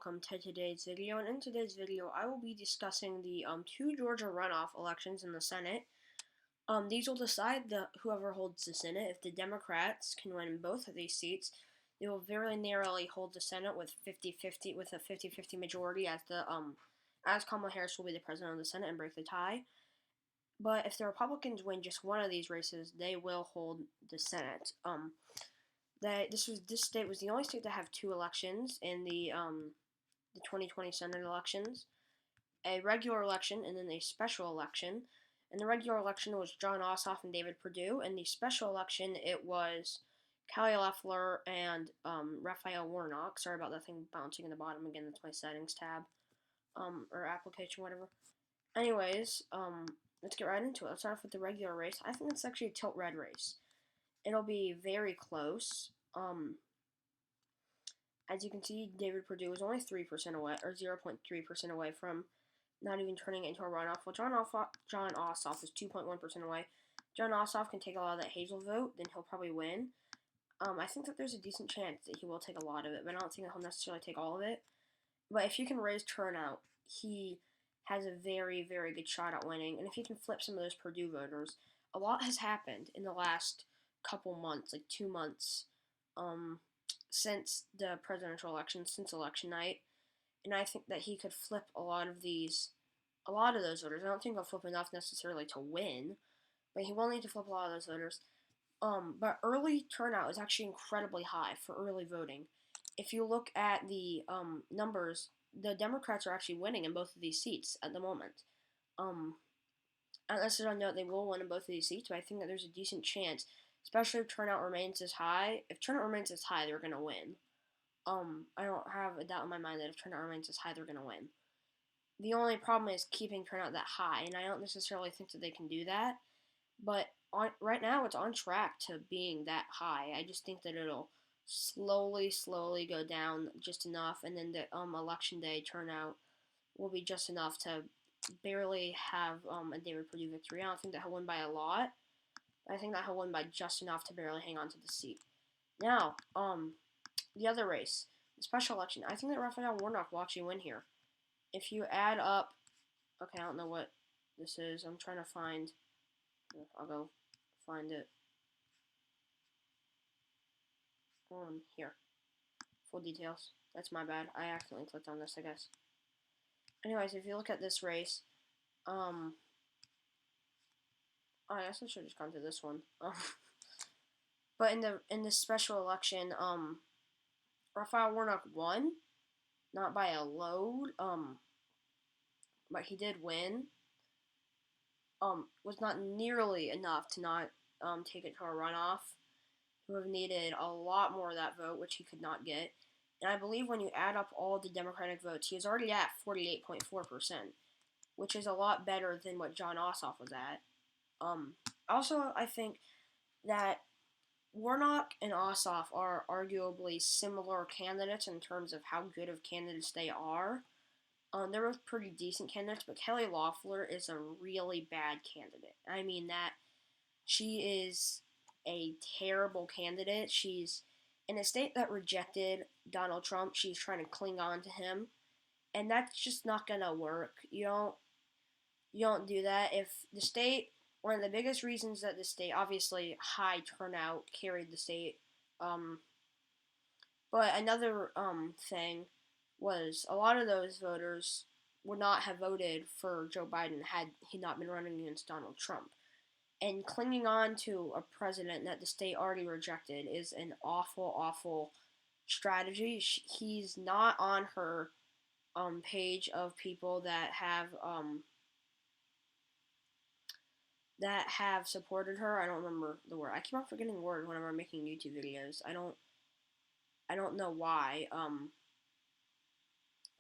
welcome to today's video. And in today's video, I will be discussing the two Georgia runoff elections in the Senate. These will decide whoever holds the Senate. If the Democrats can win both of these seats, they will very narrowly hold the Senate with a 50-50 majority as Kamala Harris will be the president of the Senate and break the tie. But if the Republicans win just one of these races, they will hold the Senate. This state was the only state to have two elections in the 2020 Senate elections, a regular election and then a special election. And the regular election was Jon Ossoff and David Perdue, and the special election it was Kelly Loeffler and Raphael Warnock. Sorry about that thing bouncing in the bottom again. That's my settings tab, or application, whatever. Anyways, let's get right into it. Let's start off with the regular race. I think it's actually a tilt red race. It'll be very close. As you can see, David Perdue is only 3% away, or 0.3% away from not even turning it into a runoff. Well, Jon Ossoff is 2.1% away. Jon Ossoff can take a lot of that Hazel vote, then he'll probably win. I think that there's a decent chance that he will take a lot of it, but I don't think that he'll necessarily take all of it. But if you can raise turnout, he has a very, very good shot at winning. And if he can flip some of those Perdue voters, a lot has happened in the last couple months, like 2 months, since the presidential election, since election night. And I think that he could flip a lot of those voters. I don't think he'll flip enough necessarily to win, but he will need to flip a lot of those voters. But early turnout is actually incredibly high for early voting. If you look at the numbers, the Democrats are actually winning in both of these seats at the moment. Unless I don't know they will win in both of these seats, but I think that there's a decent chance, especially if turnout remains as high. If turnout remains as high, they're going to win. I don't have a doubt in my mind that if turnout remains as high, they're going to win. The only problem is keeping turnout that high, and I don't necessarily think that they can do that. But right now, it's on track to being that high. I just think that it'll slowly go down just enough, and then the election day turnout will be just enough to barely have a David Perdue victory. I don't think that he'll win by a lot. I think that he'll win by just enough to barely hang on to the seat. Now, the other race, the special election, I think that Raphael Warnock will actually win here. If you add up, okay, I don't know what this is. I'm trying to find, I'll go find it. Here. Full details. That's my bad. I accidentally clicked on this, I guess. Anyways, if you look at this race, oh, I guess I should have just gone to this one. But in the special election, Raphael Warnock won, not by a load, but he did win. Was not nearly enough to not take it to a runoff. He would have needed a lot more of that vote, which he could not get. And I believe when you add up all the Democratic votes, he is already at 48.4%, which is a lot better than what Jon Ossoff was at. Also, I think that Warnock and Ossoff are arguably similar candidates in terms of how good of candidates they are. They're both pretty decent candidates, but Kelly Loeffler is a really bad candidate. I mean that she is a terrible candidate. She's in a state that rejected Donald Trump. She's trying to cling on to him, and that's just not gonna work. You don't do that. If the state, one of the biggest reasons that the state, obviously high turnout carried the state, but another thing was a lot of those voters would not have voted for Joe Biden had he not been running against Donald Trump. And clinging on to a president that the state already rejected is an awful, awful strategy. He's not on her page of people that have supported her. I don't remember the word. I keep on forgetting the word whenever I'm making YouTube videos. I don't know why.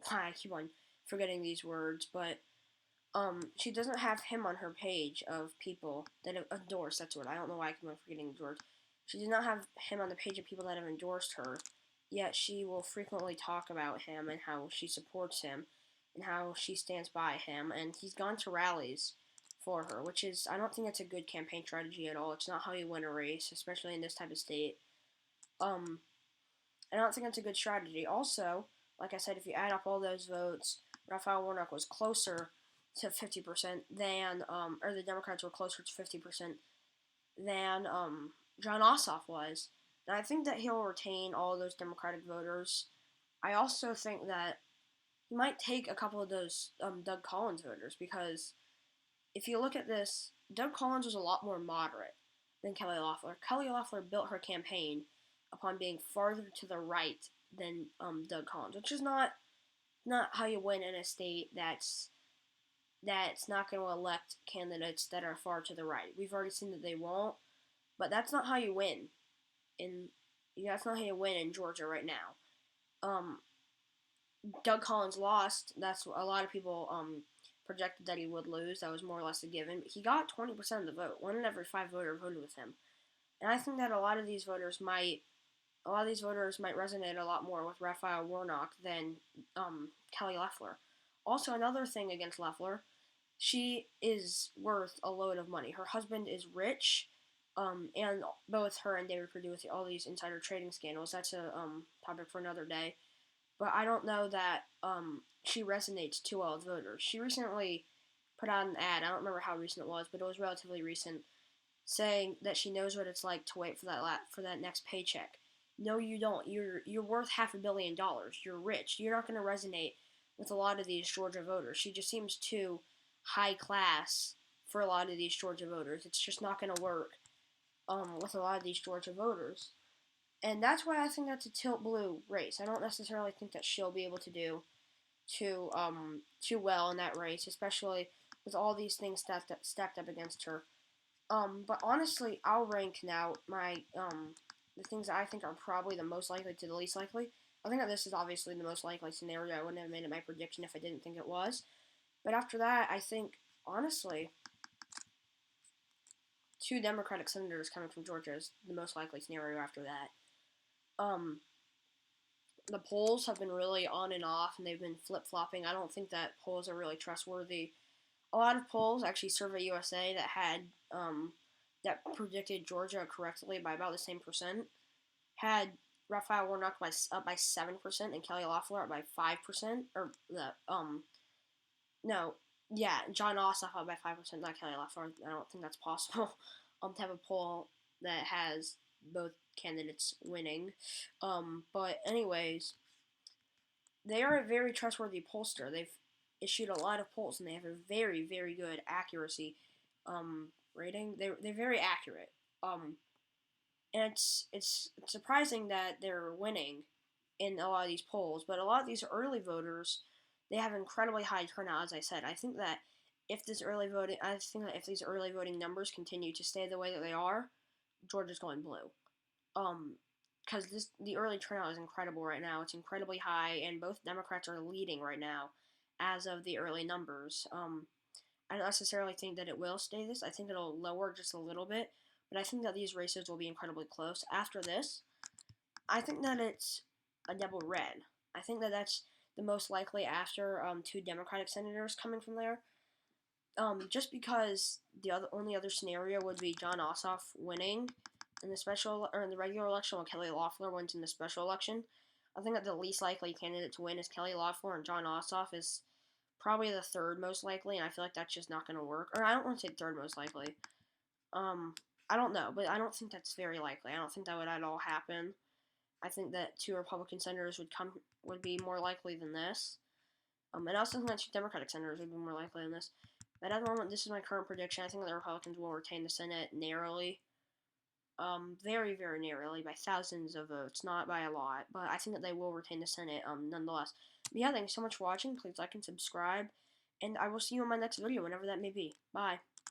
Why I keep on forgetting these words, but she doesn't have him on her page of people that have endorsed. That's what I don't know why I keep on forgetting these words. She does not have him on the page of people that have endorsed her. Yet she will frequently talk about him and how she supports him and how she stands by him. And he's gone to rallies for her, which is, I don't think it's a good campaign strategy at all. It's not how you win a race, especially in this type of state. I don't think that's a good strategy. Also, like I said, if you add up all those votes, Raphael Warnock was closer to 50% than, or the Democrats were closer to 50% than John Ossoff was. And I think that he'll retain all of those Democratic voters. I also think that he might take a couple of those Doug Collins voters because if you look at this, Doug Collins was a lot more moderate than Kelly Loeffler. Kelly Loeffler built her campaign upon being farther to the right than Doug Collins, which is not how you win in a state that's not going to elect candidates that are far to the right. We've already seen that they won't, but that's not how you win. That's not how you win in Georgia right now. Doug Collins lost. That's a lot of people projected that he would lose. That was more or less a given. But he got 20% of the vote. 1 in every 5 voters voted with him, and I think that a lot of these voters might resonate a lot more with Raphael Warnock than Kelly Loeffler. Also, another thing against Loeffler, she is worth a load of money. Her husband is rich, and both her and David Perdue with all these insider trading scandals. That's a topic for another day. But I don't know that she resonates too well with voters. She recently put out an ad. I don't remember how recent it was, but it was relatively recent, saying that she knows what it's like to wait for that next paycheck. No, you don't. You're worth $500 million. You're rich. You're not going to resonate with a lot of these Georgia voters. She just seems too high class for a lot of these Georgia voters. It's just not going to work with a lot of these Georgia voters. And that's why I think that's a tilt blue race. I don't necessarily think that she'll be able to do too well in that race, especially with all these things stacked up against her. But honestly, I'll rank now the things that I think are probably the most likely to the least likely. I think that this is obviously the most likely scenario. I wouldn't have made it my prediction if I didn't think it was. But after that, I think, honestly, 2 Democratic senators coming from Georgia is the most likely scenario after that. The polls have been really on and off, and they've been flip-flopping. I don't think that polls are really trustworthy. A lot of polls, actually Survey USA, that had that predicted Georgia correctly by about the same percent, had Raphael Warnock up by 7% and Kelly Loeffler up by 5%, or John Ossoff up by 5%, not Kelly Loeffler. I don't think that's possible. To have a poll that has both candidates winning. But anyways, they are a very trustworthy pollster. They've issued a lot of polls, and they have a very, very good accuracy rating. They're very accurate. And it's surprising that they're winning in a lot of these polls, but a lot of these early voters, they have incredibly high turnout. As I said, I think that if these early voting numbers continue to stay the way that they are, Georgia's going blue. Because the early turnout is incredible right now. It's incredibly high, and both Democrats are leading right now as of the early numbers. I don't necessarily think that it will stay this. I think it'll lower just a little bit, but I think that these races will be incredibly close. After this, I think that it's a double red. I think that that's the most likely after 2 Democratic senators coming from there. Just because the only other scenario would be John Ossoff winning in the regular election, while Kelly Loeffler wins in the special election. I think that the least likely candidate to win is Kelly Loeffler, and John Ossoff is probably the third most likely, and I feel like that's just not going to work. Or I don't want to say third most likely. I don't know, but I don't think that's very likely. I don't think that would at all happen. I think that 2 Republican senators would be more likely than this. And I also think that 2 Democratic senators would be more likely than this. But at the moment, this is my current prediction. I think that the Republicans will retain the Senate narrowly. Very, very narrowly, by thousands of votes, not by a lot. But I think that they will retain the Senate, nonetheless. But yeah, thanks so much for watching. Please like and subscribe. And I will see you in my next video, whenever that may be. Bye.